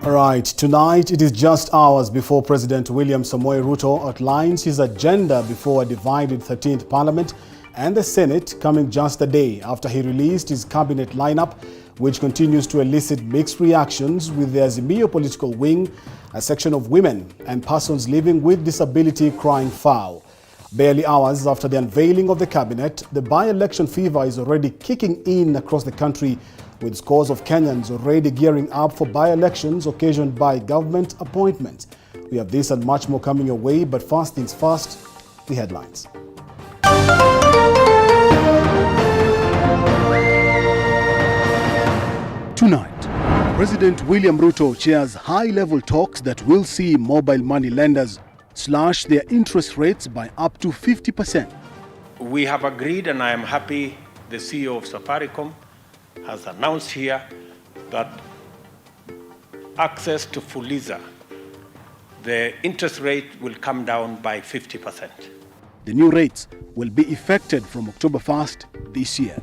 All right, tonight it is just hours before President William Samoei Ruto outlines his agenda before a divided 13th Parliament and the Senate, coming just a day after he released his cabinet lineup, which continues to elicit mixed reactions, with the Azimio political wing, a section of women and persons living with disability crying foul. Barely hours after the unveiling of the cabinet, the by-election fever is already kicking in across the country, with scores of Kenyans already gearing up for by-elections occasioned by government appointments. We have this and much more coming your way, but first things first, the headlines. Tonight, President William Ruto chairs high-level talks that will see mobile money lenders slash their interest rates by up to 50%. We have agreed, and I am happy the CEO of Safaricom has announced here that access to Fuliza, the interest rate will come down by 50%. The new rates will be effected from October 1st this year.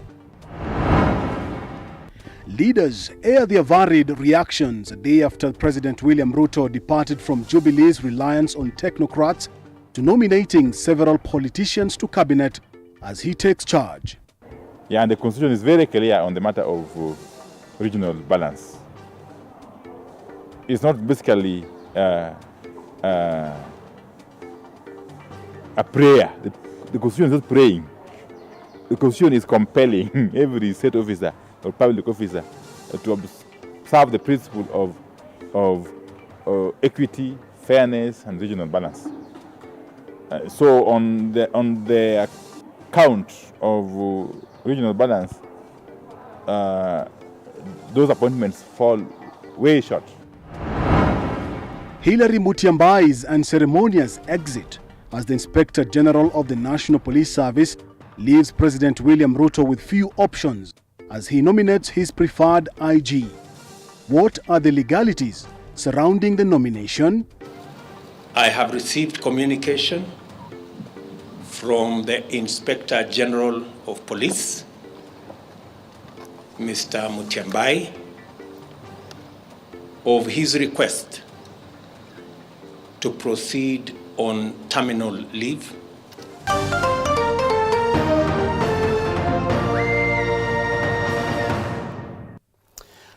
Leaders air their varied reactions a day after President William Ruto departed from Jubilee's reliance on technocrats to nominating several politicians to cabinet as he takes charge. Yeah, and the Constitution is very clear on the matter of regional balance. It's not basically a prayer. The Constitution is not praying. The Constitution is compelling every state officer or public officer to observe the principle of equity, fairness, and regional balance. So on the account of regional balance, those appointments fall way short. Hilary Mutyambai's unceremonious exit as the Inspector General of the National Police Service leaves President William Ruto with few options as he nominates his preferred IG. What are the legalities surrounding the nomination? I have received communication from the Inspector General of Police, Mr. Mutyambai, of his request to proceed on terminal leave.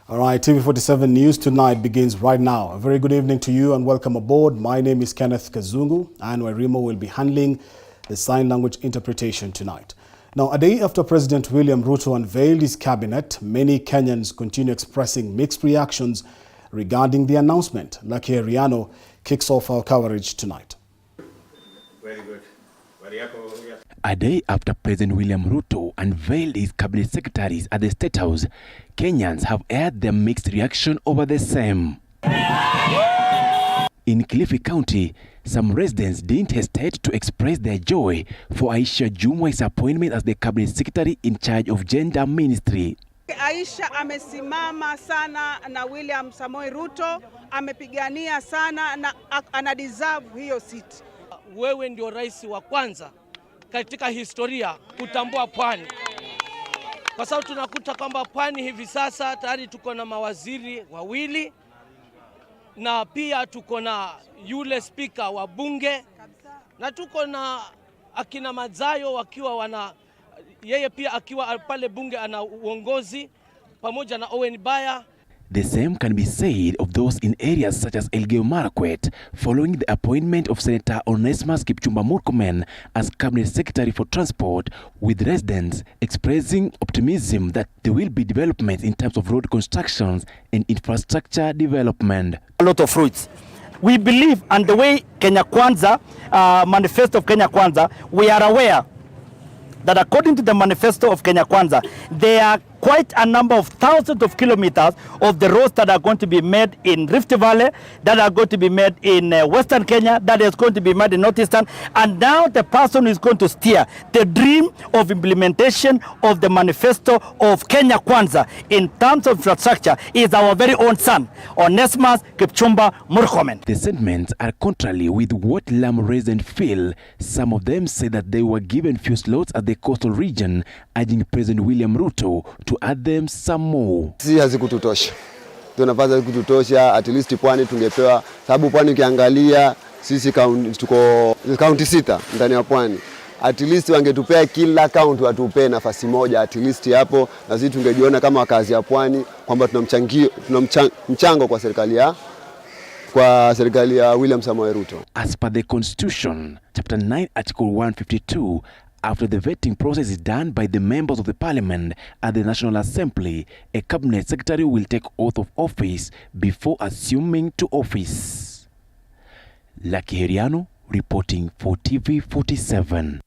All right, TV47 News Tonight begins right now. A very good evening to you and welcome aboard. My name is Kenneth Kazungu, and Wairimo will be handling the sign language interpretation tonight. Now, a day after President William Ruto unveiled his cabinet, many Kenyans continue expressing mixed reactions regarding the announcement. Lucky Ariano kicks off our coverage tonight. Very good. A day after President William Ruto unveiled his cabinet secretaries at the State House, Kenyans have aired their mixed reaction over the same. In Kilifi County, some residents didn't hesitate to express their joy for Aisha Jumwa's appointment as the cabinet secretary in charge of gender ministry. Aisha amesimama sana na William Samoei Ruto, amepigania sana na anadeserve hiyo seat. Wewe ndio rais wa kwanza katika historia kutambua pwani, kwa sababu tunakuta kwamba pwani hivi sasa tayari tuko na mawaziri wawili na pia tuko na yule spika wa bunge na tuko na akina Madzayo wakiwa yeye pia akiwa pale bunge ana uongozi pamoja na Owen Baya. The same can be said of those in areas such as Elgeyo Marakwet following the appointment of Senator Onesmus Kipchumba Murkomen as Cabinet Secretary for Transport, with residents expressing optimism that there will be development in terms of road constructions and infrastructure development. A lot of fruits. We believe, and the way Kenya Kwanza, manifesto of Kenya Kwanza, we are aware that according to the manifesto of Kenya Kwanza, there are quite a number of thousands of kilometers of the roads that are going to be made in Rift Valley, that are going to be made in Western Kenya, that is going to be made in Northeastern. And now the person who is going to steer the dream of implementation of the manifesto of Kenya Kwanza in terms of infrastructure is our very own son, Onesmus Kipchumba Murkomen. The sentiments are contrary with what Lamu residents feel. Some of them say that they were given few slots at the coastal region, urging President William Ruto to add them some more. Si hazikututosha. Tunapata kututosha, at least pwani tungepewa, sababu pwani ukiangalia sisi tuko county 6 ndani ya pwani. At least wangetupea kila county watupe nafasi moja at least hapo, na sisi tungejiona kama wakazi ya pwani kwamba tuna mchango kwa serikali ya William Samoei Ruto. As per the Constitution, Chapter 9, Article 152, after the vetting process is done by the members of the Parliament at the National Assembly, a cabinet secretary will take oath of office before assuming to office. Lucky Heriano reporting for TV47.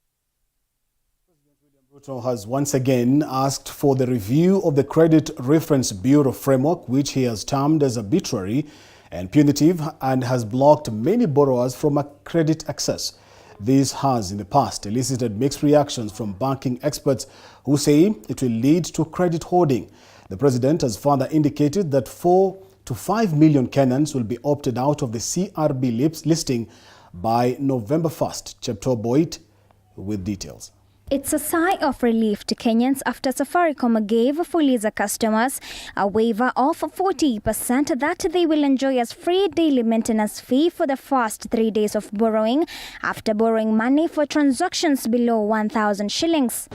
Ruto has once again asked for the review of the Credit Reference Bureau framework, which he has termed as arbitrary and punitive, and has blocked many borrowers from credit access. This has in the past elicited mixed reactions from banking experts who say it will lead to credit hoarding. The president has further indicated that 4 to 5 million Kenyans will be opted out of the CRB listing by November 1st. Chepto Boit with details. It's a sigh of relief to Kenyans after Safaricom gave Fuliza customers a waiver of 40% that they will enjoy as free daily maintenance fee for the first 3 days of borrowing after borrowing money for transactions below 1,000 shillings.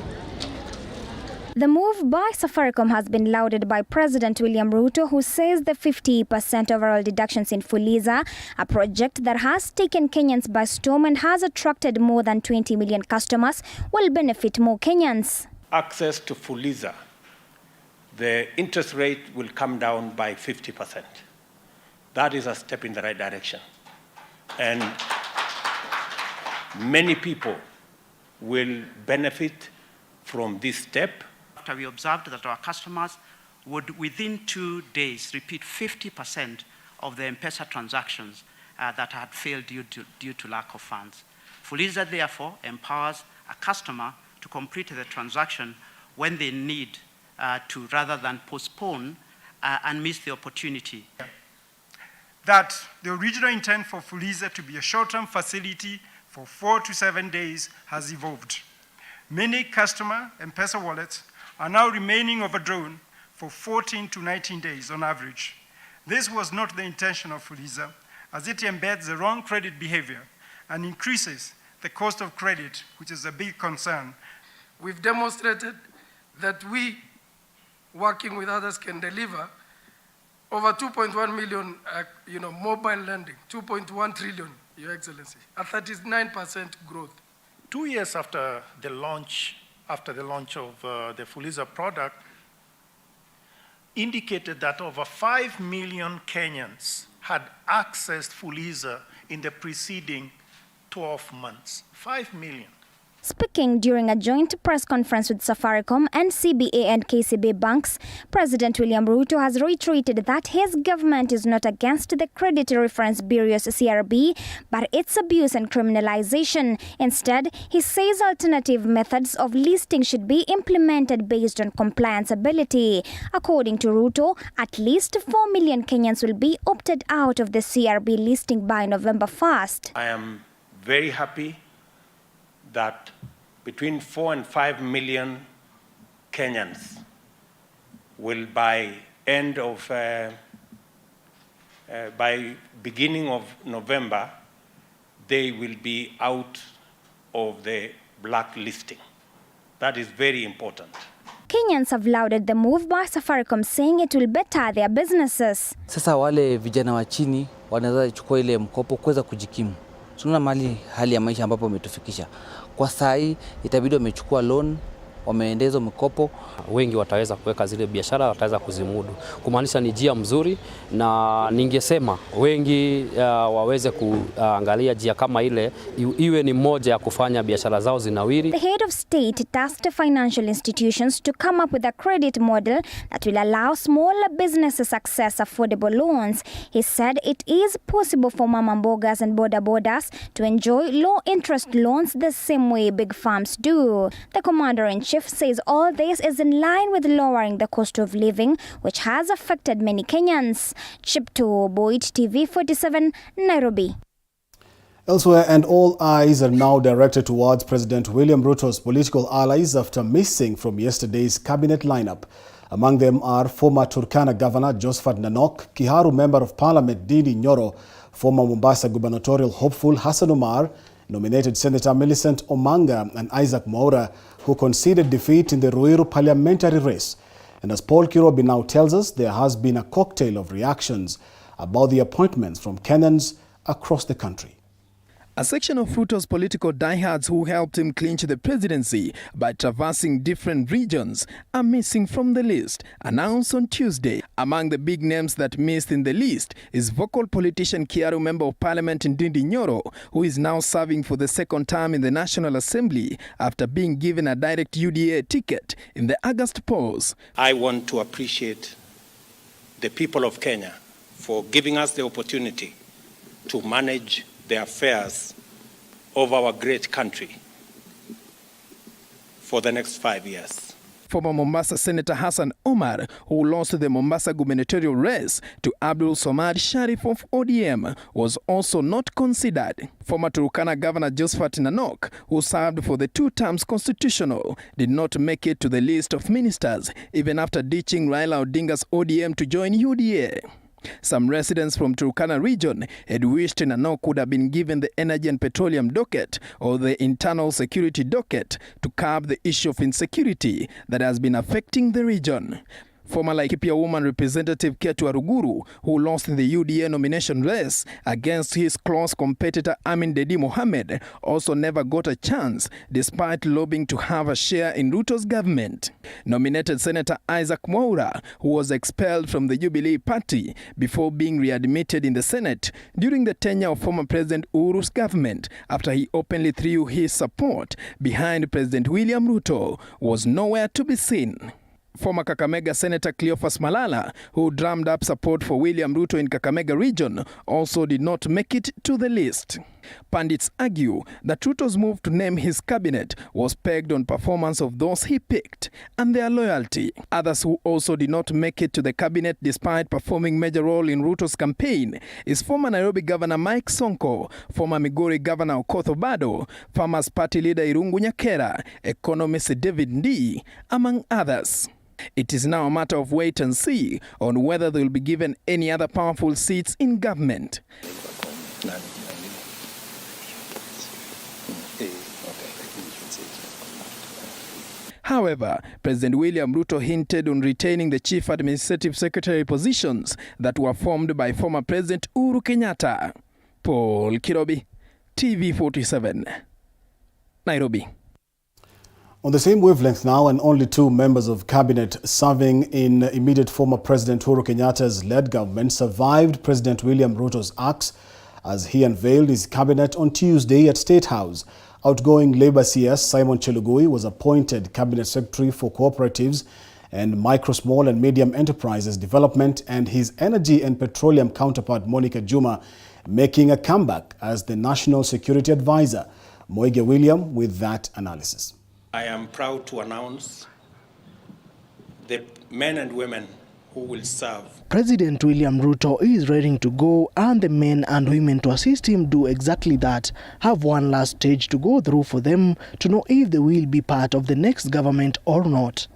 The move by Safaricom has been lauded by President William Ruto, who says the 50% overall deductions in Fuliza, a project that has taken Kenyans by storm and has attracted more than 20 million customers, will benefit more Kenyans. Access to Fuliza, the interest rate will come down by 50%. That is a step in the right direction. And many people will benefit from this step. After we observed that our customers would within 2 days repeat 50% of the M-Pesa transactions that had failed due to lack of funds. Fuliza therefore empowers a customer to complete the transaction when they need to, rather than postpone and miss the opportunity. That the original intent for Fuliza to be a short-term facility for 4 to 7 days has evolved. Many customer M-Pesa wallets are now remaining overdrawn for 14 to 19 days on average. This was not the intention of Fuliza, as it embeds the wrong credit behavior and increases the cost of credit, which is a big concern. We've demonstrated that we, working with others, can deliver over 2.1 million mobile lending, 2.1 trillion, Your Excellency, a 39% growth. 2 years after the launch of the Fuliza product, indicated that over 5 million Kenyans had accessed Fuliza in the preceding 12 months. 5 million. Speaking during a joint press conference with Safaricom and CBA and KCB banks, President William Ruto has reiterated that his government is not against the Credit Reference Bureau's CRB, but its abuse and criminalization. Instead, he says alternative methods of listing should be implemented based on compliance ability. According to Ruto, at least 4 million Kenyans will be opted out of the CRB listing by November 1st. I am very happy that between 4 and 5 million Kenyans will by beginning of November, they will be out of the blacklisting. That is very important. Kenyans have lauded the move by Safaricom, saying it will better their businesses. Sasa wale vijana wa chini wanaweza chukua ile mkopo kuweza kujikimu. Tunaona hali ya maisha ambapo umetufikisha. Kwa saa hii itabidi wamechukua loan wameendeza mikopo. Wengi wataweza kuweka zile biashara, wataweza kuzimudu. Kumaanisha ni njia mzuri, na ningesema wengi waweze kuangalia njia kama ile iwe ni moja ya kufanya biashara zao zinawiri. The head of state tasked financial institutions to come up with a credit model that will allow small businesses access affordable loans. He said it is possible for mama mbogas and boda bodas to enjoy low interest loans the same way big firms do. The commander-in-chief says all this is in line with lowering the cost of living, which has affected many Kenyans. Chipto Boyd, TV 47, Nairobi. Elsewhere, and all eyes are now directed towards President William Ruto's political allies after missing from yesterday's cabinet lineup. Among them are former Turkana Governor Josephat Nanok, Kiharu Member of Parliament Didi Nyoro, former Mombasa gubernatorial hopeful Hassan Omar, nominated Senator Millicent Omanga, and Isaac Mwaura, who conceded defeat in the Ruiru parliamentary race. And as Paul Kirobi now tells us, there has been a cocktail of reactions about the appointments from Kenyans across the country. A section of Ruto's political diehards who helped him clinch the presidency by traversing different regions are missing from the list, announced on Tuesday. Among the big names that missed in the list is vocal politician Kiharu Member of Parliament Ndindi Nyoro, who is now serving for the second term in the National Assembly after being given a direct UDA ticket in the August polls. I want to appreciate the people of Kenya for giving us the opportunity to manage the affairs of our great country for the next 5 years. Former Mombasa Senator Hassan Omar, who lost the Mombasa gubernatorial race to Abdul Somad Sharif of ODM, was also not considered. Former Turkana Governor Josephat Nanok, who served for the 2 terms constitutional, did not make it to the list of ministers, even after ditching Raila Odinga's ODM to join UDA. Some residents from Turkana region had wished Nanok could have been given the energy and petroleum docket or the internal security docket to curb the issue of insecurity that has been affecting the region. Former Laikipia woman representative Ketu Aruguru, who lost in the UDA nomination race against his close competitor Amin Dedi Mohamed, also never got a chance despite lobbying to have a share in Ruto's government. Nominated Senator Isaac Mwaura, who was expelled from the Jubilee Party before being readmitted in the Senate during the tenure of former President Uhuru's government after he openly threw his support behind President William Ruto, was nowhere to be seen. Former Kakamega Senator Cleophas Malala, who drummed up support for William Ruto in Kakamega region, also did not make it to the list. Pundits argue that Ruto's move to name his cabinet was pegged on performance of those he picked and their loyalty. Others who also did not make it to the cabinet despite performing major role in Ruto's campaign is former Nairobi Governor Mike Sonko, former Migori Governor Okoth Obado, Farmers Party leader Irungu Nyakera, economist David Ndii, among others. It is now a matter of wait and see on whether they will be given any other powerful seats in government. However, President William Ruto hinted on retaining the chief administrative secretary positions that were formed by former President Uhuru Kenyatta. Paul Kirobi, TV 47, Nairobi. On the same wavelength now, and only 2 members of cabinet serving in immediate former President Uhuru Kenyatta's led government survived President William Ruto's axe as he unveiled his cabinet on Tuesday at State House. Outgoing Labour CS Simon Chelugui was appointed Cabinet Secretary for Cooperatives and Micro, Small and Medium Enterprises Development, and his Energy and Petroleum counterpart Monica Juma making a comeback as the National Security Advisor. Moige William with that analysis. I am proud to announce the men and women who will serve. President William Ruto is ready to go, and the men and women to assist him do exactly that have one last stage to go through for them to know if they will be part of the next government or not.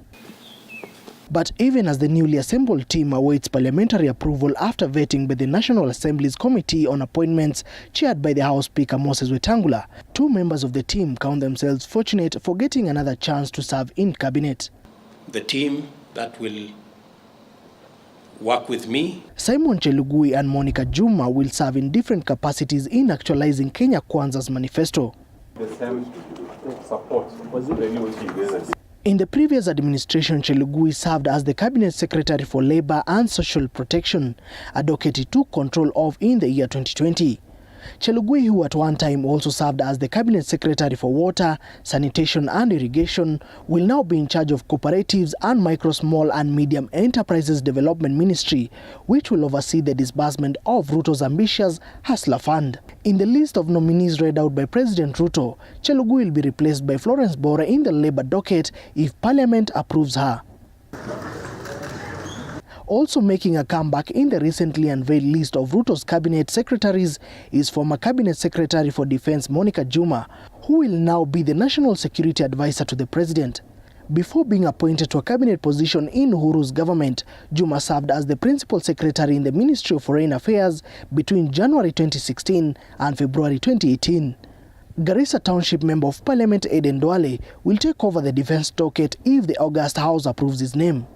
But even as the newly assembled team awaits parliamentary approval after vetting by the National Assembly's Committee on Appointments chaired by the House Speaker Moses Wetangula, 2 members of the team count themselves fortunate for getting another chance to serve in cabinet. The team that will work with me. Simon Chelugui and Monica Juma will serve in different capacities in actualizing Kenya Kwanza's manifesto. The same support was the new team. In the previous administration, Chelugui served as the Cabinet Secretary for Labour and Social Protection, a docket he took control of in the year 2020. Chelugui, who at one time also served as the Cabinet Secretary for Water, Sanitation and Irrigation, will now be in charge of Cooperatives and Micro, Small and Medium Enterprises Development Ministry, which will oversee the disbursement of Ruto's ambitious Hustler Fund. In the list of nominees read out by President Ruto, Chelugui will be replaced by Florence Bora in the Labour docket if Parliament approves her. Also making a comeback in the recently unveiled list of Ruto's cabinet secretaries is former Cabinet Secretary for Defense Monica Juma, who will now be the National Security Advisor to the President. Before being appointed to a cabinet position in Uhuru's government, Juma served as the Principal Secretary in the Ministry of Foreign Affairs between January 2016 and February 2018. Garissa Township Member of Parliament Eden Duale will take over the defense docket if the August House approves his name.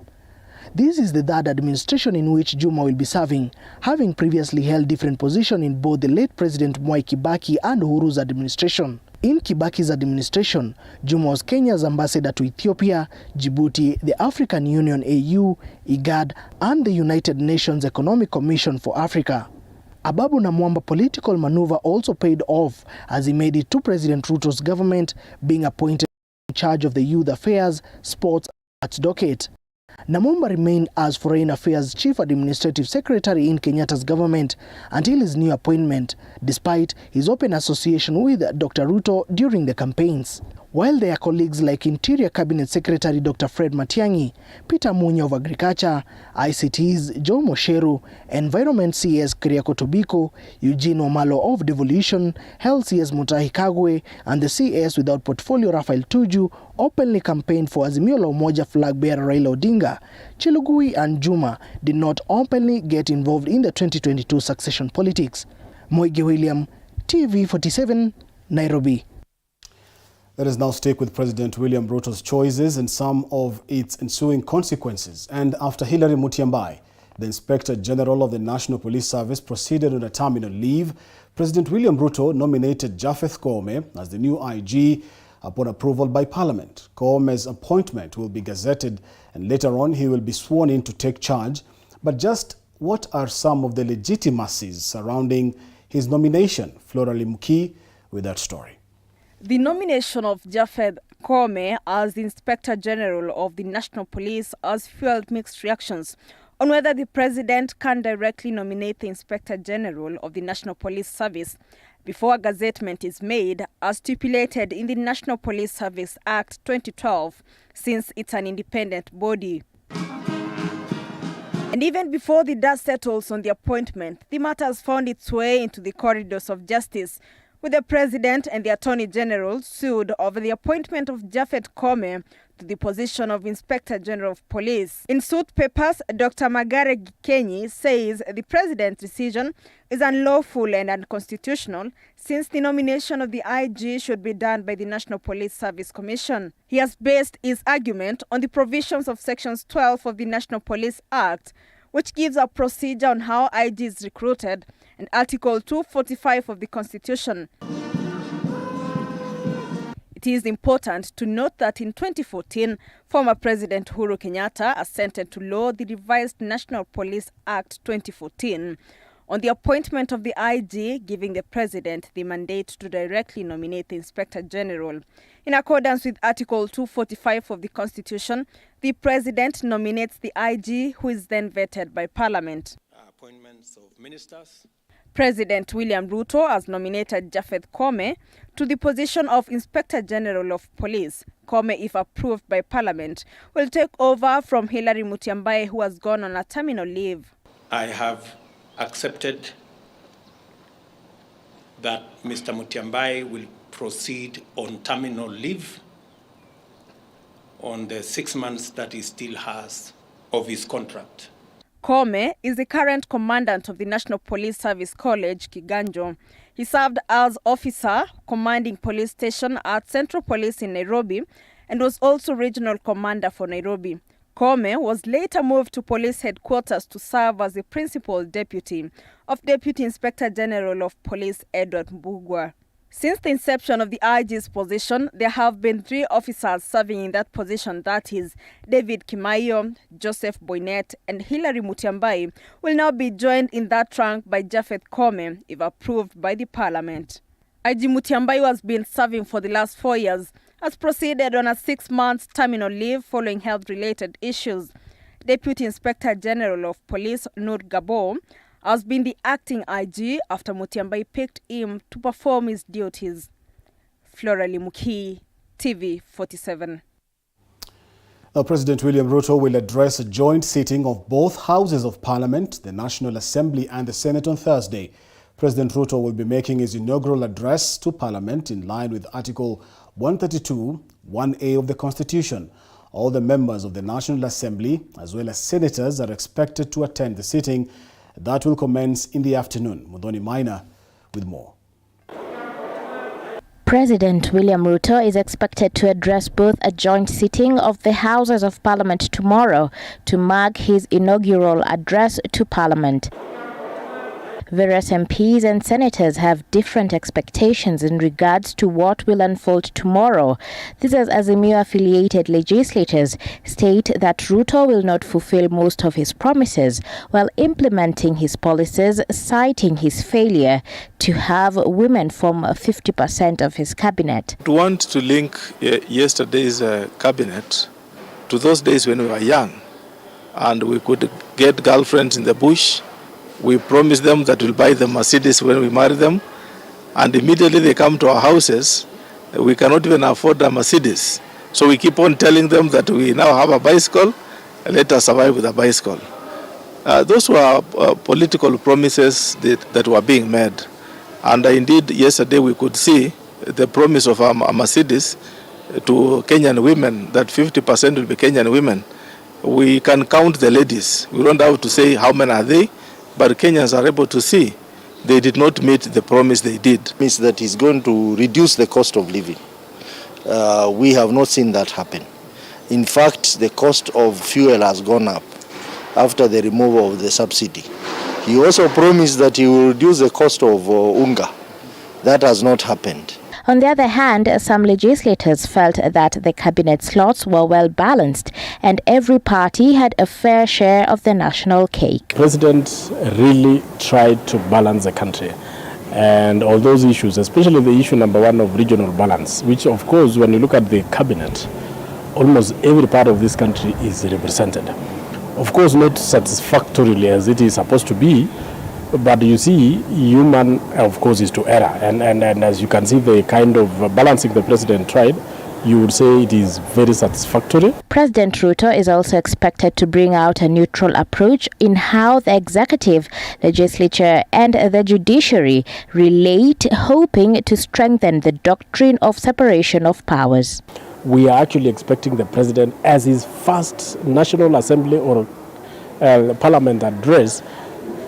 This is the third administration in which Juma will be serving, having previously held different positions in both the late President Mwai Kibaki and Uhuru's administration. In Kibaki's administration, Juma was Kenya's ambassador to Ethiopia, Djibouti, the African Union AU, IGAD, and the United Nations Economic Commission for Africa. Ababu Namwamba political maneuver also paid off as he made it to President Ruto's government, being appointed in charge of the Youth Affairs, Sports, and Arts docket. Namwamba remained as Foreign Affairs Chief Administrative Secretary in Kenyatta's government until his new appointment, despite his open association with Dr. Ruto during the campaigns. While their colleagues like Interior Cabinet Secretary Dr. Fred Matiang'i, Peter Munya of Agriculture, ICT's Joe Mosheru, Environment CS Kiriako Tobiko, Eugene Omalo of Devolution, Health CS Mutahi Kagwe, and the CS without portfolio Rafael Tuju openly campaigned for Azimio la Umoja flag bearer Raila Odinga, Chelugui and Juma did not openly get involved in the 2022 succession politics. Moige William, TV47, Nairobi. Let us now stick with President William Ruto's choices and some of its ensuing consequences. And after Hilary Mutyambai, the Inspector General of the National Police Service, proceeded on a terminal leave, President William Ruto nominated Japheth Koome as the new IG upon approval by Parliament. Koome's appointment will be gazetted and later on he will be sworn in to take charge. But just what are some of the legitimacies surrounding his nomination? Flora Limuki with that story. The nomination of Japheth Koome as the Inspector General of the National Police has fueled mixed reactions on whether the President can directly nominate the Inspector General of the National Police Service before a gazettement is made as stipulated in the National Police Service Act 2012, since it's an independent body. And even before the dust settles on the appointment, the matter has found its way into the corridors of justice, with the President and the Attorney General sued over the appointment of Japheth Koome to the position of Inspector General of Police. In suit papers, Dr. Magare Gikenyi says the President's decision is unlawful and unconstitutional, since the nomination of the IG should be done by the National Police Service Commission. He has based his argument on the provisions of Sections 12 of the National Police Act, which gives a procedure on how IG is recruited, and Article 245 of the Constitution. It is important to note that in 2014, former President Uhuru Kenyatta assented to law the revised National Police Act 2014 on the appointment of the IG, giving the President the mandate to directly nominate the Inspector General. In accordance with Article 245 of the Constitution, the President nominates the IG, who is then vetted by Parliament. Appointments of ministers. President William Ruto has nominated Japheth Koome to the position of Inspector General of Police. Koome, if approved by Parliament, will take over from Hilary Mutyambai, who has gone on a terminal leave. I have accepted that Mr. Mutyambai will proceed on terminal leave on the 6 months that he still has of his contract. Koome is the current commandant of the National Police Service College, Kiganjo. He served as officer commanding police station at Central Police in Nairobi and was also regional commander for Nairobi. Koome was later moved to police headquarters to serve as the principal deputy of Deputy Inspector General of Police Edward Mbugua. Since the inception of the IG's position, there have been 3 officers serving in that position, that is, David Kimaiyo, Joseph Boynet, and Hilary Mutyambai, will now be joined in that rank by Japhet Koome, if approved by the Parliament. IG Mutyambai, who has been serving for the last 4 years, has proceeded on a 6-month terminal leave following health-related issues. Deputy Inspector General of Police Noor Gabo has been the acting IG after Mutyambai picked him to perform his duties. Flora Limuki, TV 47. Now, President William Ruto will address a joint sitting of both houses of Parliament, the National Assembly and the Senate on Thursday. President Ruto will be making his inaugural address to Parliament in line with Article 132, 1A of the Constitution. All the members of the National Assembly, as well as senators, are expected to attend the sitting that will commence in the afternoon. Mudhoni Maina with more. President William Ruto is expected to address both a joint sitting of the Houses of Parliament tomorrow to mark his inaugural address to Parliament. Various MPs and senators have different expectations in regards to what will unfold tomorrow. This as Azimio-affiliated legislators state that Ruto will not fulfill most of his promises while implementing his policies, citing his failure to have women form 50% of his cabinet. We want to link yesterday's cabinet to those days when we were young and we could get girlfriends in the bush. We promise them that we'll buy them Mercedes when we marry them, and immediately they come to our houses. We cannot even afford a Mercedes. So we keep on telling them that we now have a bicycle, let us survive with a bicycle. Those were political promises that were being made. And indeed, yesterday we could see the promise of a Mercedes to Kenyan women, that 50% will be Kenyan women. We can count the ladies. We don't have to say how many are they. But Kenyans are able to see they did not meet the promise they did. Means that he's going to reduce the cost of living. We have not seen that happen. In fact, the cost of fuel has gone up after the removal of the subsidy. He also promised that he will reduce the cost of unga. That has not happened. On the other hand, some legislators felt that the cabinet slots were well balanced and every party had a fair share of the national cake. The President really tried to balance the country, and all those issues, especially the issue number 1 of regional balance, which of course when you look at the cabinet, almost every part of this country is represented. Of course not satisfactorily as it is supposed to be, but you see, human, of course, is to error. And as you can see, the kind of balancing the president tried, you would say it is very satisfactory. President Ruto is also expected to bring out a neutral approach in how the executive, legislature, and the judiciary relate, hoping to strengthen the doctrine of separation of powers. We are actually expecting the president, as his first National Assembly or Parliament address,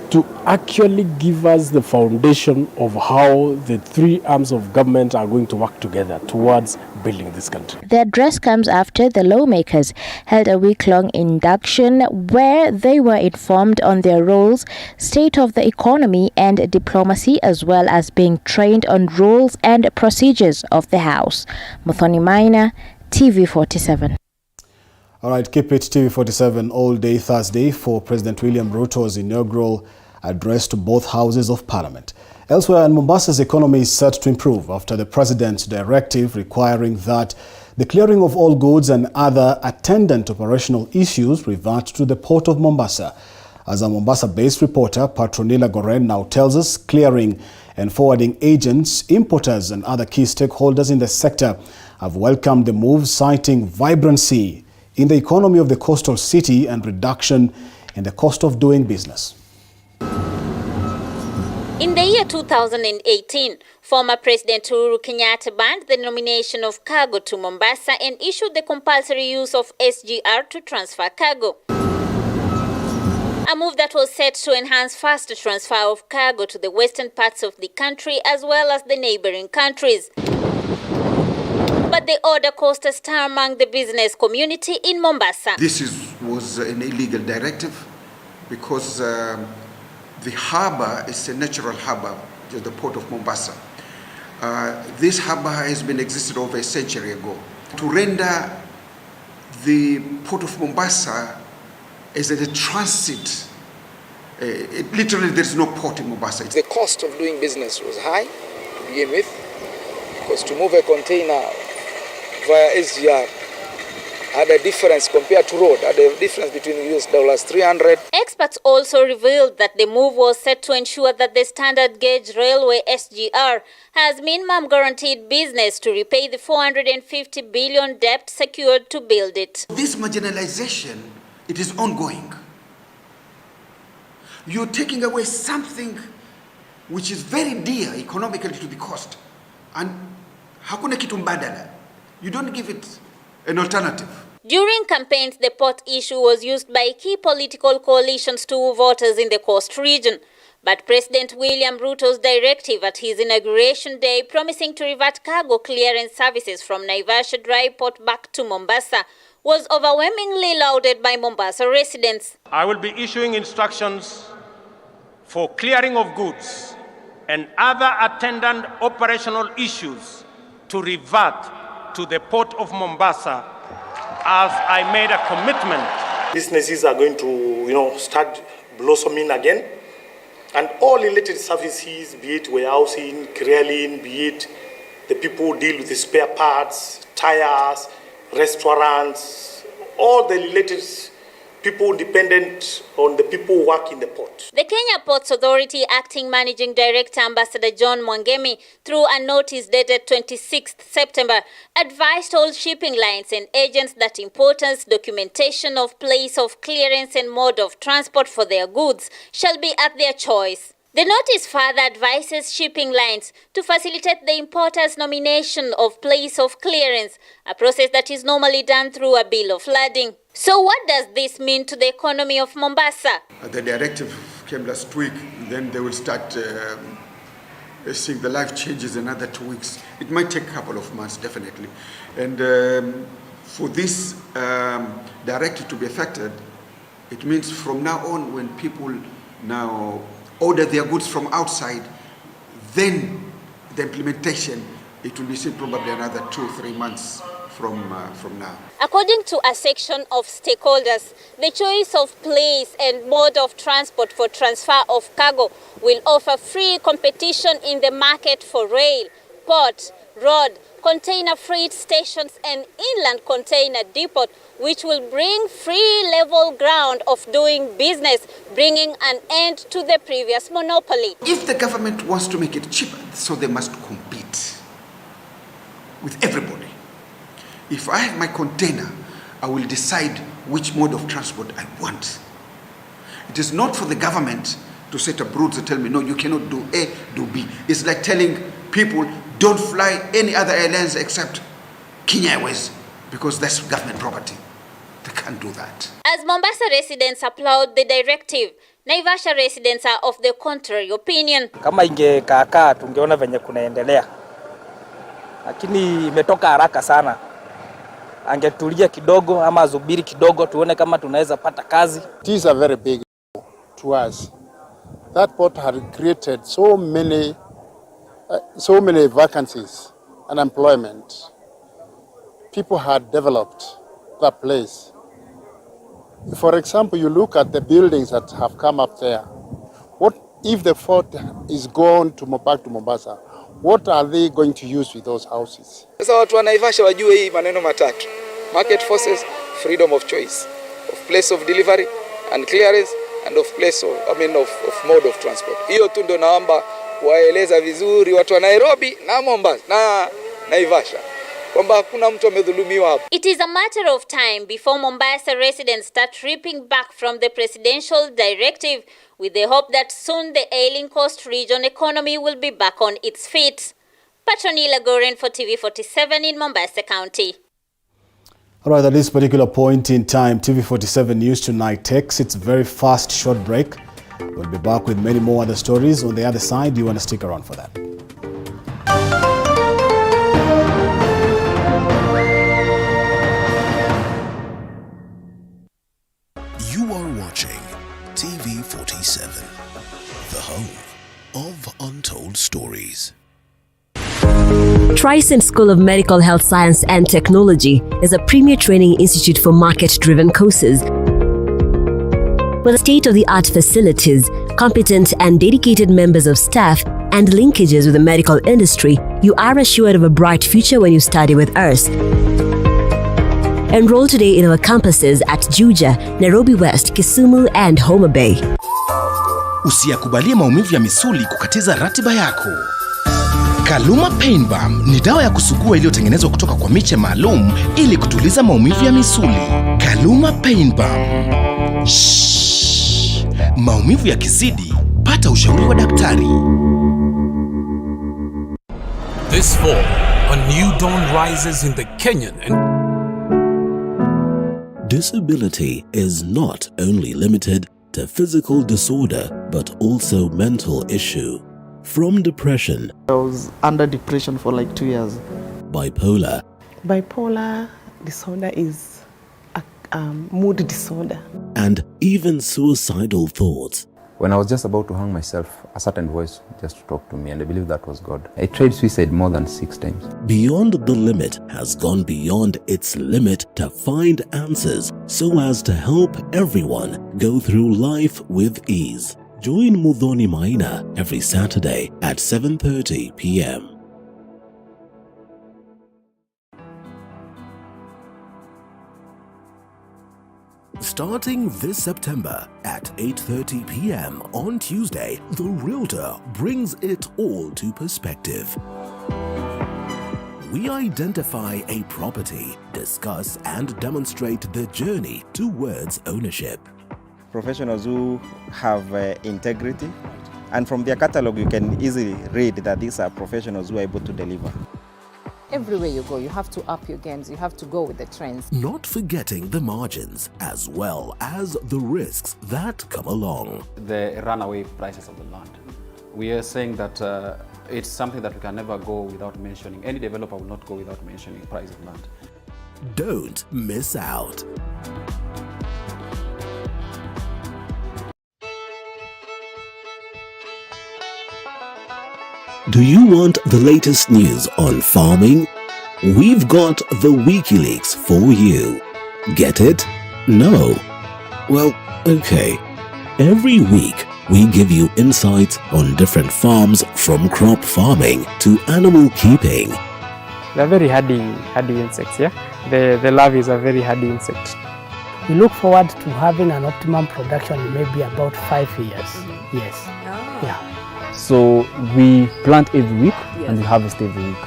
to actually give us the foundation of how the 3 arms of government are going to work together towards building this country. The address comes after the lawmakers held a week-long induction where they were informed on their roles, state of the economy and diplomacy, as well as being trained on rules and procedures of the House. Muthoni Maina, TV 47. All right, keep it TV 47 all day Thursday for President William Ruto's inaugural address to both houses of Parliament. Elsewhere, Mombasa's economy is set to improve after the president's directive requiring that the clearing of all goods and other attendant operational issues revert to the Port of Mombasa. As a Mombasa-based reporter, Patronila Goren now tells us clearing and forwarding agents, importers and other key stakeholders in the sector have welcomed the move, citing vibrancy in the economy of the coastal city and reduction in the cost of doing business. In the year 2018, former President Uhuru Kenyatta banned the nomination of cargo to Mombasa and issued the compulsory use of SGR to transfer cargo. A move that was set to enhance faster transfer of cargo to the western parts of the country as well as the neighboring countries. But the order caused a stir among the business community in Mombasa. This was an illegal directive because the harbour is a natural harbour, the port of Mombasa. This harbour has been existed over a century ago. To render the port of Mombasa as a transit, literally there's no port in Mombasa. The cost of doing business was high to begin with, because to move a container via SGR had a difference compared to road, had a difference between $300. Experts also revealed that the move was set to ensure that the standard gauge railway SGR has minimum guaranteed business to repay the 450 billion debt secured to build it. This marginalization, it is ongoing. You're taking away something which is very dear economically to the coast, and hakuna kitu mbadala. You don't give it an alternative. During campaigns, the port issue was used by key political coalitions to woo voters in the coast region. But President William Ruto's directive at his inauguration day, promising to revert cargo clearance services from Naivasha dry port back to Mombasa, was overwhelmingly lauded by Mombasa residents. I will be issuing instructions for clearing of goods and other attendant operational issues to revert to the port of Mombasa, as I made a commitment. Businesses are going to, start blossoming again, and all related services, be it warehousing, grilling, be it the people who deal with the spare parts, tires, restaurants, all the related people dependent on the people who work in the port. The Kenya Ports Authority Acting Managing Director Ambassador John Mwangemi, through a notice dated 26th September, advised all shipping lines and agents that importance documentation of place of clearance and mode of transport for their goods shall be at their choice. The notice further advises shipping lines to facilitate the importer's nomination of place of clearance, a process that is normally done through a bill of lading. So what does this mean to the economy of Mombasa? The directive came last week, then they will start seeing the life changes in another 2 weeks. It might take a couple of months, definitely. And for this directive to be effected, it means from now on, when people now order their goods from outside, then the implementation, it will be seen probably another 2 or 3 months from now. According to a section of stakeholders, the choice of place and mode of transport for transfer of cargo will offer free competition in the market for rail, port, road, container freight stations and inland container depot, which will bring free level ground of doing business, bringing an end to the previous monopoly. If the government wants to make it cheaper, so they must compete with everybody. If I have my container, I will decide which mode of transport I want. It is not for the government to set up rules and tell me, no, you cannot do A, do B. It's like telling people, don't fly any other airlines except Kenya Airways, because that's government property. They can't do that. As Mombasa residents applaud the directive, Naivasha residents are of the contrary opinion. Kama ingekaa tungeona venye kunaendelea, lakini imetoka haraka sana. Angetulia kidogo ama azubiri kidogo tuone kama tunaweza pata kazi. It is a very big to us. That port had created so many vacancies and employment. People had developed that place. For example, you look at the buildings that have come up there. What if the port is gone to back to Mombasa? What are they going to use with those houses? Sasa watu wa Naivasha wajue hii maneno matatu: market forces, freedom of choice, of place of delivery and clearance, and of place of mode of transport. Hiyo tu ndio naomba waeleza vizuri watu wa Nairobi na Mombasa na Naivasha kwamba hakuna mtu amedhulumiwa hapo. It is a matter of time before Mombasa residents start reaping back from the presidential directive, with the hope that soon the ailing coast region economy will be back on its feet. Patronila Goren for TV47 in Mombasa County. All right, at this particular point in time, TV47 News Tonight takes its very fast short break. We'll be back with many more other stories on the other side. You want to stick around for that. You are watching TV47, the home of untold stories. Tricent School of Medical Health Science and Technology is a premier training institute for market-driven courses. With state-of-the-art facilities, competent and dedicated members of staff, and linkages with the medical industry, you are assured of a bright future when you study with us. Enroll today in our campuses at Juja, Nairobi West, Kisumu, and Homa Bay. Usiyakubalie maumivu ya misuli kukatiza ratiba yako. Kaluma Pain Balm ni dawa ya kusugua iliyotengenezwa kutoka kwa miche maalum ili kutuliza maumivu ya misuli. Kaluma Pain Balm. Maumivu yakizidi, pata ushauri wa daktari. This fall, a new dawn rises in the Kenyan and Disability is not only limited to physical disorder but also mental issue. From depression, I was under depression for like 2 years. Bipolar. Bipolar disorder is a mood disorder. And even suicidal thoughts. When I was just about to hang myself, a certain voice just talked to me, and I believe that was God. I tried suicide more than 6 times. Beyond the Limit has gone beyond its limit to find answers so as to help everyone go through life with ease. Join Muthoni Maina every Saturday at 7:30 p.m. Starting this September at 8:30 p.m. on Tuesday, The Realtor brings it all to perspective. We identify a property, discuss and demonstrate the journey towards ownership. Professionals who have integrity, and from their catalog you can easily read that these are professionals who are able to deliver. Everywhere you go, you have to up your games, you have to go with the trends. Not forgetting the margins as well as the risks that come along. The runaway prices of the land. We are saying that it's something that we can never go without mentioning. Any developer will not go without mentioning price of land. Don't miss out. Do you want the latest news on farming? We've got the WikiLeaks for you. Get it? No? Well, okay. Every week, we give you insights on different farms from crop farming to animal keeping. They're very hardy insects, yeah? The larvae is a very hardy insect. We look forward to having an optimum production in maybe about 5 years. Yes. Yeah. So we plant every week and we harvest every week.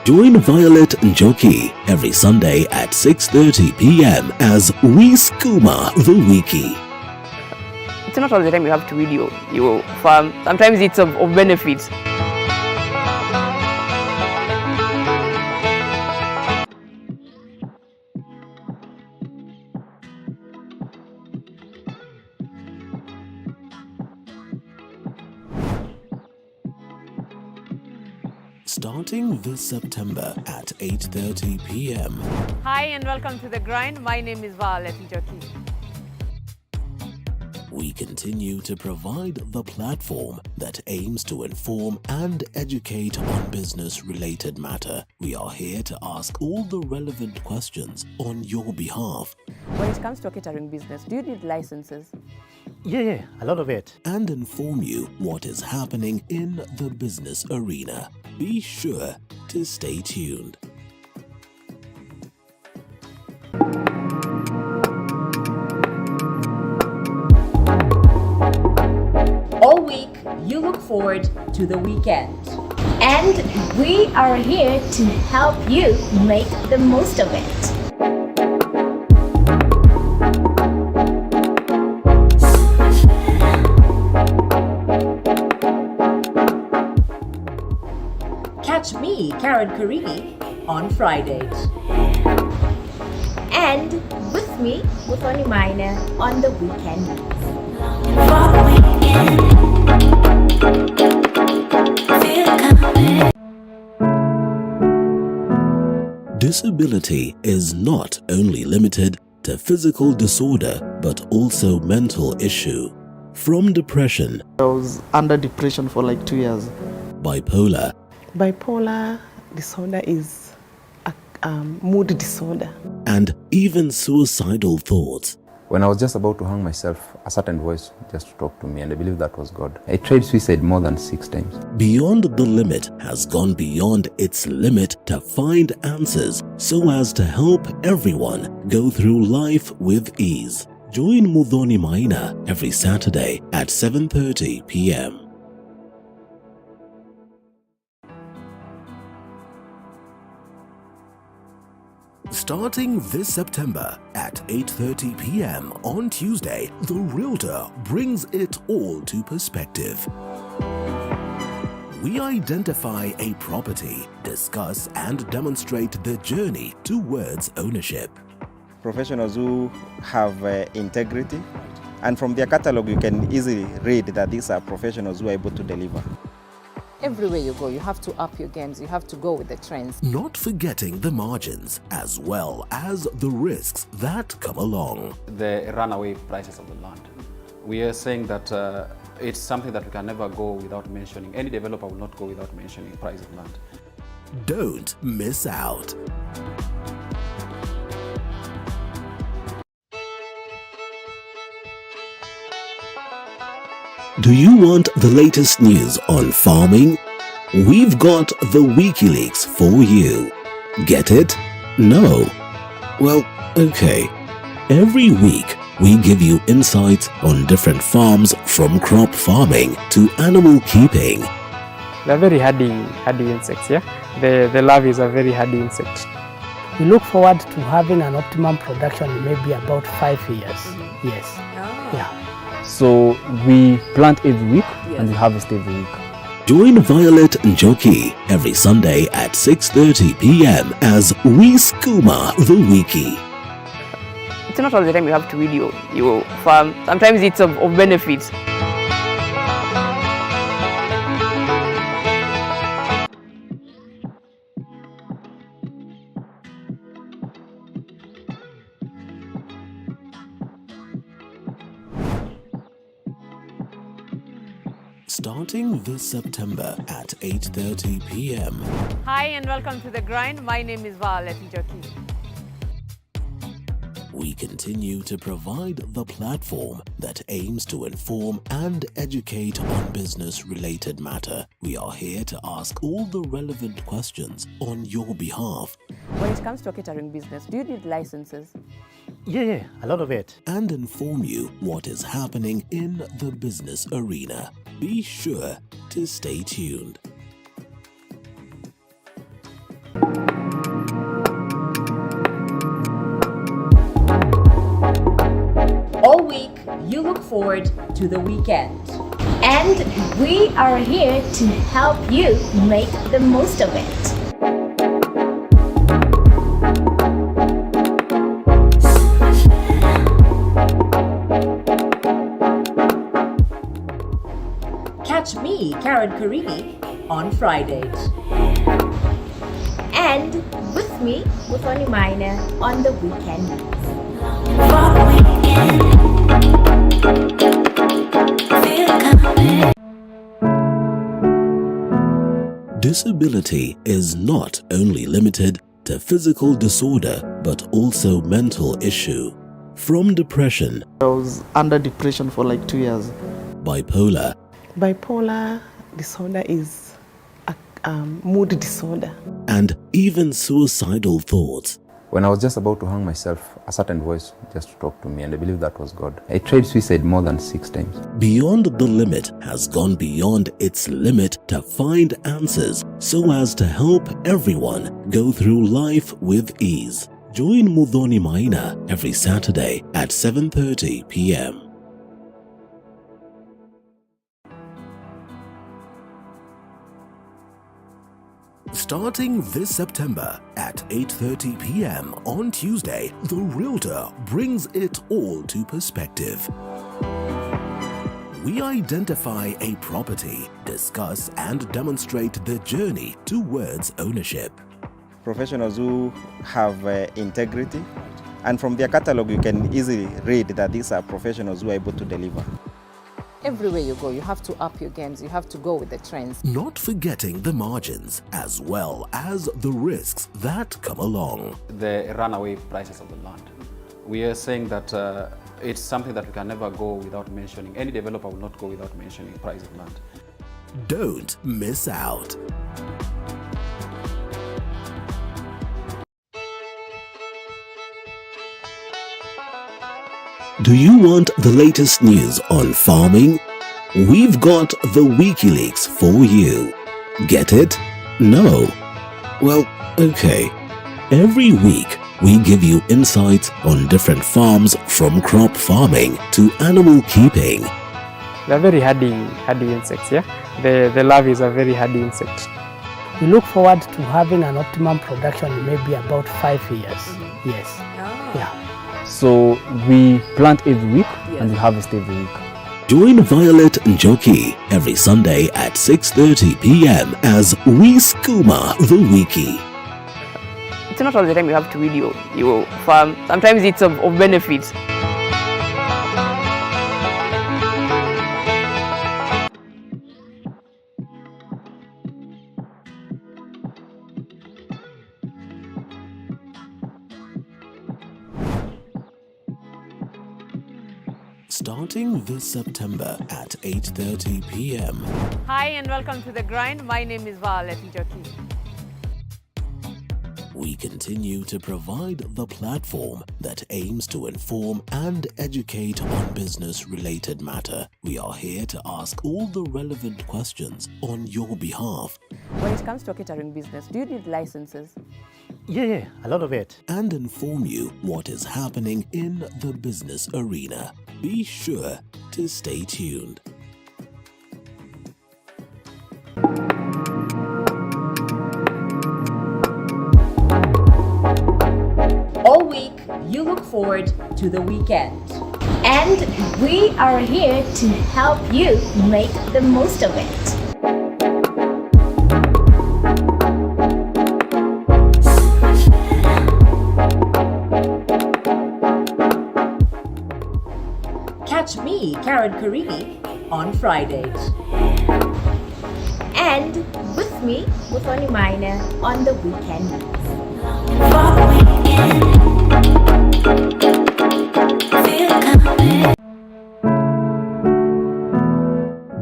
Join Violet Njoki every Sunday at 6:30 p.m. as we skooma the wiki. It's not all the time you have to read your farm. Sometimes it's of benefit. Starting this September at 8:30 p.m. Hi and welcome to The Grind. My name is Violet Njoki. We continue to provide the platform that aims to inform and educate on business-related matter. We are here to ask all the relevant questions on your behalf. When it comes to a catering business, do you need licenses? Yeah, a lot of it. And inform you what is happening in the business arena. Be sure to stay tuned. All week, you look forward to the weekend. And we are here to help you make the most of it. Catch me, Karen Karini, on Fridays. And with me, Muthoni Maina, on the weekend. Disability is not only limited to physical disorder but also mental issue. From depression, I was under depression for like 2 years. bipolar, Bipolar disorder is a mood disorder. And even suicidal thoughts. When I was just about to hang myself, a certain voice just talked to me, and I believe that was God. I tried suicide more than 6 times. Beyond the Limit has gone beyond its limit to find answers so as to help everyone go through life with ease. Join Muthoni Maina every Saturday at 7:30 p.m. Starting this September at 8:30 p.m. on Tuesday, the Realtor brings it all to perspective. We identify a property, discuss and demonstrate the journey towards ownership. Professionals who have integrity, and from their catalog you can easily read that these are professionals who are able to deliver. Everywhere you go, you have to up your games, you have to go with the trends. Not forgetting the margins as well as the risks that come along. The runaway prices of the land. We are saying that it's something that we can never go without mentioning. Any developer will not go without mentioning price of land. Don't miss out. Do you want the latest news on farming? We've got the WikiLeaks for you. Get it? No? Well, okay. Every week, we give you insights on different farms from crop farming to animal keeping. They're very hardy insects, yeah? The larvae is a very hardy insect. We look forward to having an optimum production in maybe about 5 years. Yes. Oh. Yeah. So we plant every week and we harvest every week. Join Violet Njoki every Sunday at 6:30 p.m. as we skooma the wiki. It's not all the time you have to read your farm. Sometimes it's of benefit. Starting this September at 8:30 p.m. Hi and welcome to The Grind. My name is Violet Njoki. We continue to provide the platform that aims to inform and educate on business-related matter. We are here to ask all the relevant questions on your behalf. When it comes to a catering business, do you need licenses? Yeah, a lot of it. And inform you what is happening in the business arena. Be sure to stay tuned. All week, you look forward to the weekend. And we are here to help you make the most of it. Catch me, Karen Karini, on Fridays. And with me, Muthoni Maina, on the weekend. Disability is not only limited to physical disorder, but also mental issue. From depression, I was under depression for like 2 years. bipolar, Bipolar disorder is a mood disorder. and even suicidal thoughts. When I was just about to hang myself, a certain voice just talked to me, and I believe that was God. I tried suicide more than 6 times. Beyond the Limit has gone beyond its limit to find answers so as to help everyone go through life with ease. Join Muthoni Maina every Saturday at 7:30 p.m. Starting this September at 8:30 p.m. on Tuesday, the Realtor brings it all to perspective. We identify a property, discuss and demonstrate the journey towards ownership. Professionals who have integrity, and from their catalog you can easily read that these are professionals who are able to deliver. Everywhere you go, you have to up your games. You have to go with the trends. Not forgetting the margins as well as the risks that come along. The runaway prices of the land. We are saying that it's something that we can never go without mentioning. Any developer will not go without mentioning price of land. Don't miss out. Do you want the latest news on farming? We've got the WikiLeaks for you. Get it? No? Well, okay. Every week, we give you insights on different farms, from crop farming to animal keeping. They're very hardy insects, yeah? The larvae is a very hardy insect. We look forward to having an optimum production in maybe about 5 years. Yes. Yeah. So we plant every week and we harvest every week. Join Violet Njoki every Sunday at 6:30 p.m. as we skooma the wiki. It's not all the time you have to read your farm. Sometimes it's of benefit. Starting this September at 8:30 p.m. Hi and welcome to The Grind. My name is Violet Njoki. We continue to provide the platform that aims to inform and educate on business-related matter. We are here to ask all the relevant questions on your behalf. When it comes to a catering business, do you need licenses? Yeah, a lot of it. And inform you what is happening in the business arena. Be sure to stay tuned. All week, you look forward to the weekend. And we are here to help you make the most of it. Catch me, Karen Karini, on Fridays. And with me, Muthoni Maina, on the weekend news.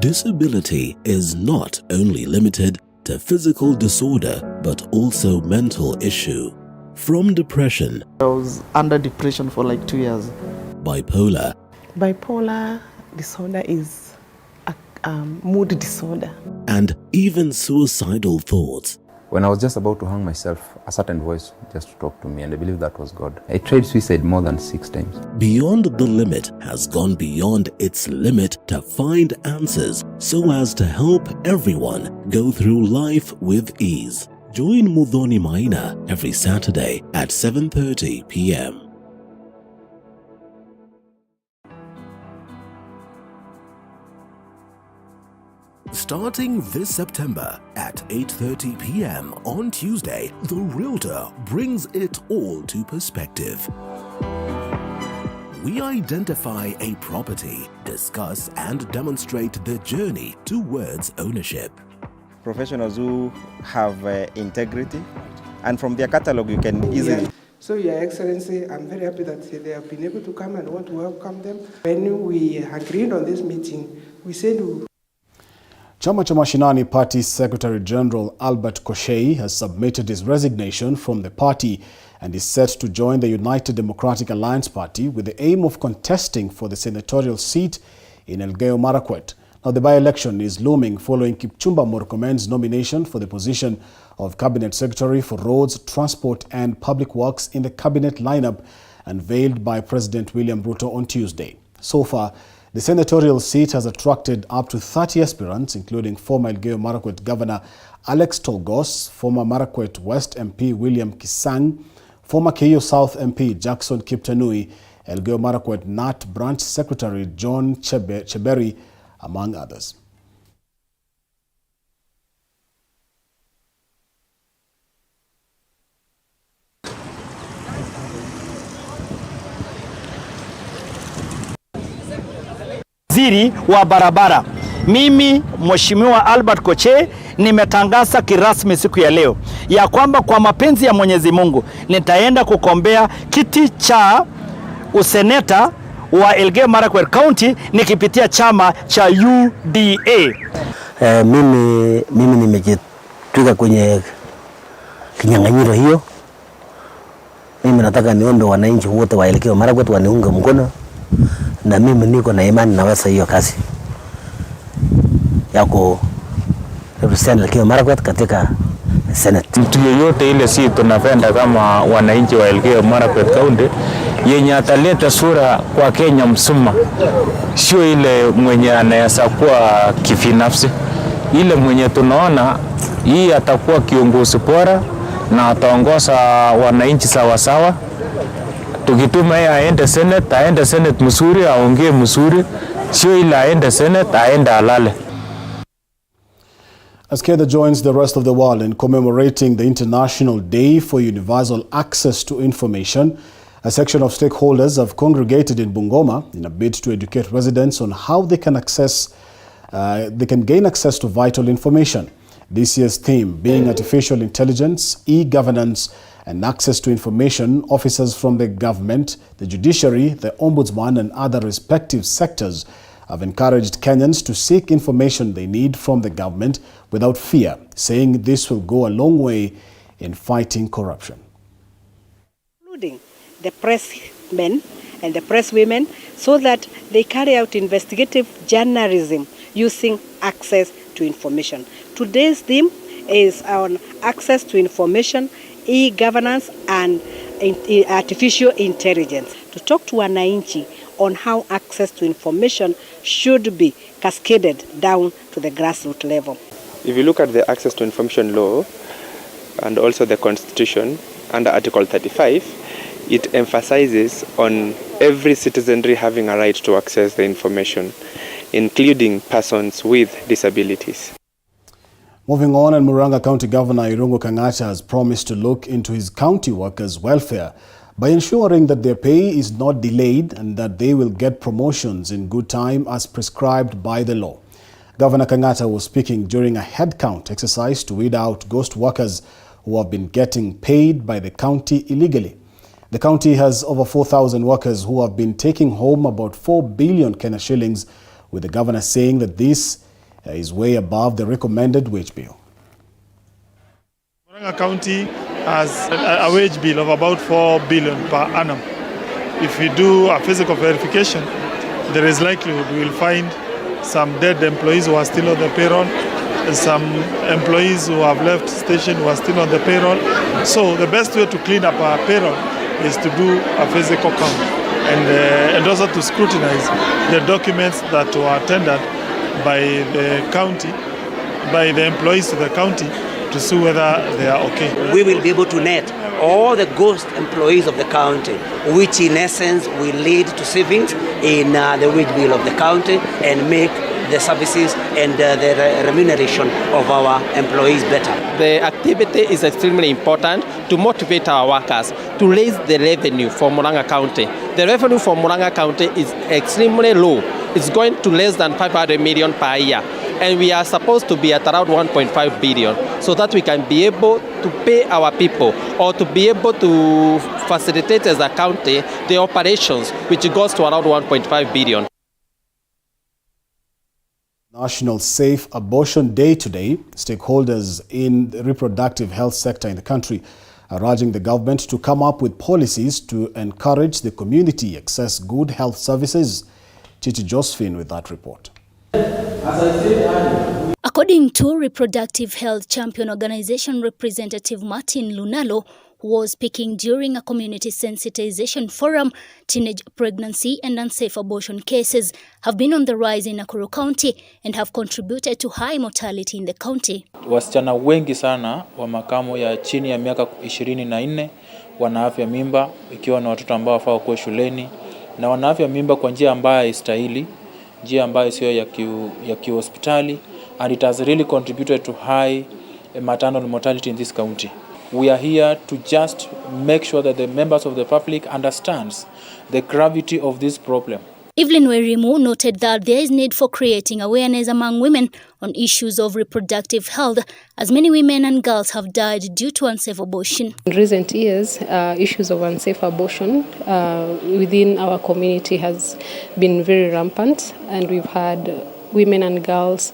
Disability is not only limited to physical disorder, but also mental issue. From depression, I was under depression for like 2 years. bipolar, Bipolar disorder is a mood disorder. and even suicidal thoughts. When I was just about to hang myself, a certain voice just talked to me, and I believe that was God. I tried suicide more than 6 times. Beyond the Limit has gone beyond its limit to find answers so as to help everyone go through life with ease. Join Muthoni Maina every Saturday at 7:30 p.m. Starting this September at 8:30 p.m. on Tuesday, the Realtor brings it all to perspective. We identify a property, discuss and demonstrate the journey towards ownership. Professionals who have integrity, and from their catalog you can easily... Yeah. So, Your Excellency, I'm very happy that they have been able to come and want to welcome them. When we agreed on this meeting, we said... Chama cha Mashinani Party Secretary General Albert Koshei has submitted his resignation from the party and is set to join the United Democratic Alliance Party with the aim of contesting for the senatorial seat in Elgeyo Marakwet. Now, the by-election is looming following Kipchumba Murkomen's nomination for the position of Cabinet Secretary for Roads, Transport and Public Works in the Cabinet lineup unveiled by President William Ruto on Tuesday. So far, the senatorial seat has attracted up to 30 aspirants, including former Elgeyo Marakwet Governor Alex Tolgos, former Marakwet West MP William Kisang, former Keyo South MP Jackson Kiptanui, Elgeyo Marakwet NAT Branch Secretary John Cheberi, among others. waziri wa barabara. Mimi Mheshimiwa Albert Koche nimetangaza kirasmi siku ya leo ya kwamba kwa mapenzi ya Mwenyezi Mungu nitaenda kukombea kiti cha useneta wa Elgeyo Marakwet County nikipitia chama cha UDA. Mimi nimejitwika kwenye kinyang'anyiro hiyo. Mimi nataka niombe wananchi wote wa Elgeyo Marakwet waniunge mkono, na mimi niko na imani naweza hiyo kazi yako represent Elgeyo Marakwet katika Senate. Mtu yeyote ile si tunapenda kama wananchi wa Elgeyo Marakwet County yenye ataleta sura kwa Kenya msuma, sio ile mwenye anaweza kuwa kifinafsi, ile mwenye tunaona hii atakuwa kiongozi bora na ataongoza wananchi sawa sawa. Tukituma yeye aende Senate mzuri, aongee mzuri, sio ile aende Senate aende alale. As Kenya joins the rest of the world in commemorating the International Day for Universal Access to Information, a section of stakeholders have congregated in Bungoma in a bid to educate residents on how they can gain access to vital information. This year's theme being artificial intelligence, e-governance, and access to information. Officers from the government, the judiciary, the ombudsman, and other respective sectors have encouraged Kenyans to seek information they need from the government without fear, saying this will go a long way in fighting corruption. Including the pressmen and the presswomen, so that they carry out investigative journalism using access to information. Today's theme is on access to information, e-governance, and artificial intelligence. To talk to wananchi on how access to information should be cascaded down to the grassroots level. If you look at the access to information law and also the Constitution under Article 35, it emphasizes on every citizenry having a right to access the information, including persons with disabilities. Moving on, and Murang'a County Governor Irungu Kang'ata has promised to look into his county workers' welfare by ensuring that their pay is not delayed and that they will get promotions in good time as prescribed by the law. Governor Kang'ata was speaking during a head count exercise to weed out ghost workers who have been getting paid by the county illegally. The county has over 4,000 workers who have been taking home about 4 billion Kenya shillings, with the governor saying that this is way above the recommended wage bill. Murang'a County has a wage bill of about 4 billion per annum. If we do a physical verification, there is likelihood we will find some dead employees who are still on the payroll, and some employees who have left station who are still on the payroll. So the best way to clean up our payroll is to do a physical count and also to scrutinize the documents that were tendered by the county, by the employees to the county, to see whether they are okay. We will be able to net all the ghost employees of the county, which in essence will lead to savings in the wage bill of the county and make the services and the remuneration of our employees better. The activity is extremely important to motivate our workers to raise the revenue for Murang'a County. The revenue for Murang'a County is extremely low. It's going to less than 500 million per year. And we are supposed to be at around 1.5 billion, so that we can be able to pay our people or to be able to facilitate as a county the operations, which goes to around 1.5 billion. National Safe Abortion Day today. Stakeholders in the reproductive health sector in the country are urging the government to come up with policies to encourage the community access good health services. Chichi Josephine with that report. According to Reproductive Health Champion Organization representative Martin Lunalo, who was speaking during a community sensitization forum, teenage pregnancy and unsafe abortion cases have been on the rise in Nakuru County and have contributed to high mortality in the county. Wasichana wengi sana wa makamo ya chini ya miaka 24 wana afya mimba, ikiwa na watoto ambao wafaa kuwa shuleni, na wana afya mimba kwa njia ambayo haistahili, njia ambayo sio ya kihospitali, and it has really contributed to high maternal mortality in this county. We are here to just make sure that the members of the public understands the gravity of this problem. Evelyn Werimu noted that there is need for creating awareness among women on issues of reproductive health, as many women and girls have died due to unsafe abortion. In recent years, issues of unsafe abortion within our community has been very rampant, and we've had women and girls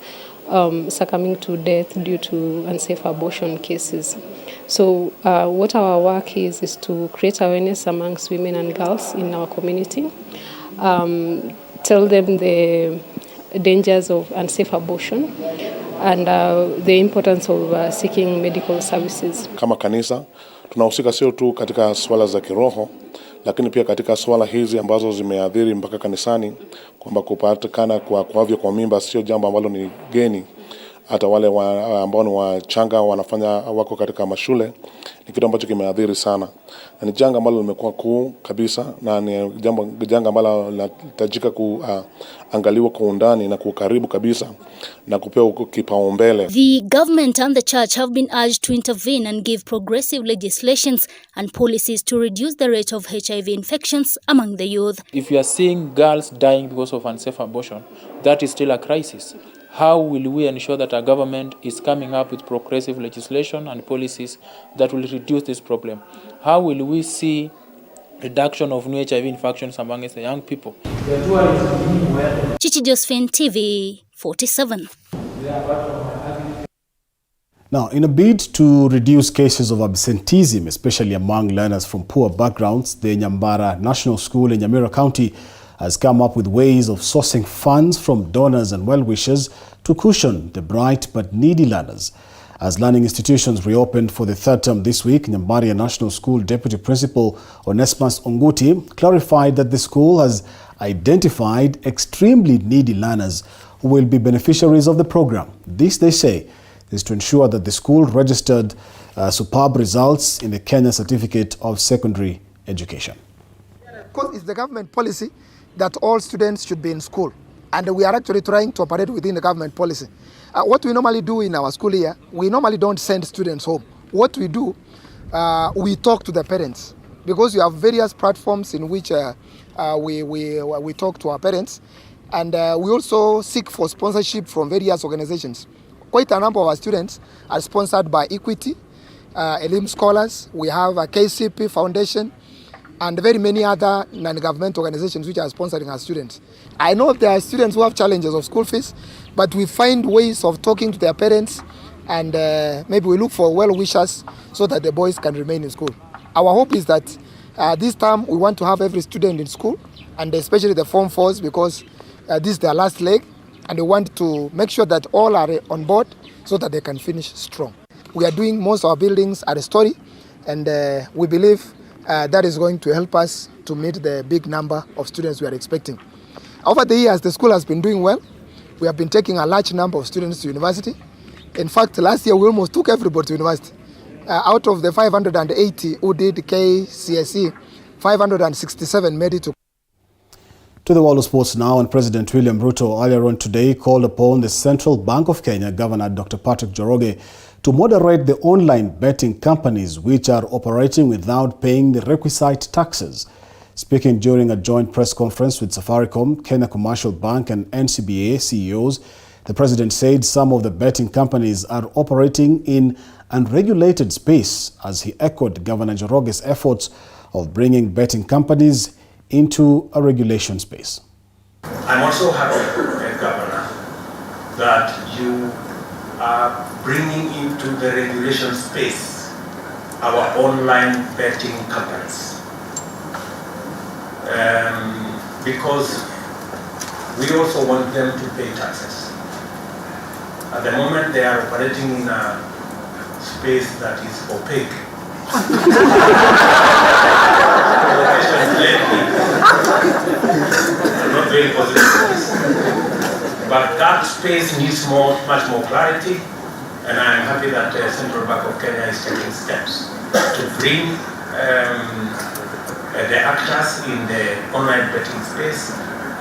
succumbing to death due to unsafe abortion cases. So what our work is to create awareness amongst women and girls in our community, tell them the dangers of unsafe abortion and the importance of seeking medical services. Kama kanisa tunahusika sio tu katika swala za kiroho, lakini pia katika swala hizi ambazo zimeathiri mpaka kanisani, kwamba kupatikana kwa mimba sio jambo ambalo ni geni. Hata wale ambao ni wachanga wanafanya wako katika mashule, ni kitu ambacho kimeathiri sana. Na ni janga ambalo limekuwa kuu kabisa, na ni janga ambalo linahitajika kuangaliwa kwa undani na kwa karibu kabisa na kupewa kipaumbele. The government and the church have been urged to intervene and give progressive legislations and policies to reduce the rate of HIV infections among the youth. If you are seeing girls dying because of unsafe abortion, that is still a crisis. How will we ensure that our government is coming up with progressive legislation and policies that will reduce this problem? How will we see reduction of new HIV infections amongst the young people? Chichi Josephine, TV 47. Now, in a bid to reduce cases of absenteeism, especially among learners from poor backgrounds, the Nyambara National School in Nyamira County has come up with ways of sourcing funds from donors and well-wishers to cushion the bright but needy learners. As learning institutions reopened for the third term this week, Nyambara National School Deputy Principal Onesmus Onguti clarified that the school has identified extremely needy learners who will be beneficiaries of the program. This, they say, is to ensure that the school registered superb results in the Kenya Certificate of Secondary Education. Because it's the government policy that all students should be in school, and we are actually trying to operate within the government policy. What we normally do in our school here, we normally don't send students home. What we do, we talk to the parents, because we have various platforms in which we talk to our parents, and we also seek for sponsorship from various organizations. Quite a number of our students are sponsored by Equity, Elim Scholars, we have a KCP Foundation, and very many other non-government organizations which are sponsoring our students. I know there are students who have challenges of school fees, but we find ways of talking to their parents, and maybe we look for well-wishers so that the boys can remain in school. Our hope is that this time we want to have every student in school, and especially the Form 4s, because this is their last leg, and we want to make sure that all are on board so that they can finish strong. We are doing most of our buildings at a story, and we believe that is going to help us to meet the big number of students we are expecting. Over the years, the school has been doing well. We have been taking a large number of students to university. In fact, last year we almost took everybody to university. Out of the 580 who did KCSE, 567 made it to. To the world of sports now, and President William Ruto earlier on today called upon the Central Bank of Kenya Governor Dr. Patrick Njoroge to moderate the online betting companies which are operating without paying the requisite taxes. Speaking during a joint press conference with Safaricom, Kenya Commercial Bank and NCBA CEOs, the president said some of the betting companies are operating in unregulated space, as he echoed Governor Njoroge's efforts of bringing betting companies into a regulation space. I'm also happy, Governor, that you are bringing into the regulation space our online betting companies. Because we also want them to pay taxes. At the moment they are operating in a space that is opaque. Not very positive. But that space needs much more clarity, and I'm happy that the Central Bank of Kenya is taking steps to bring the actors in the online betting space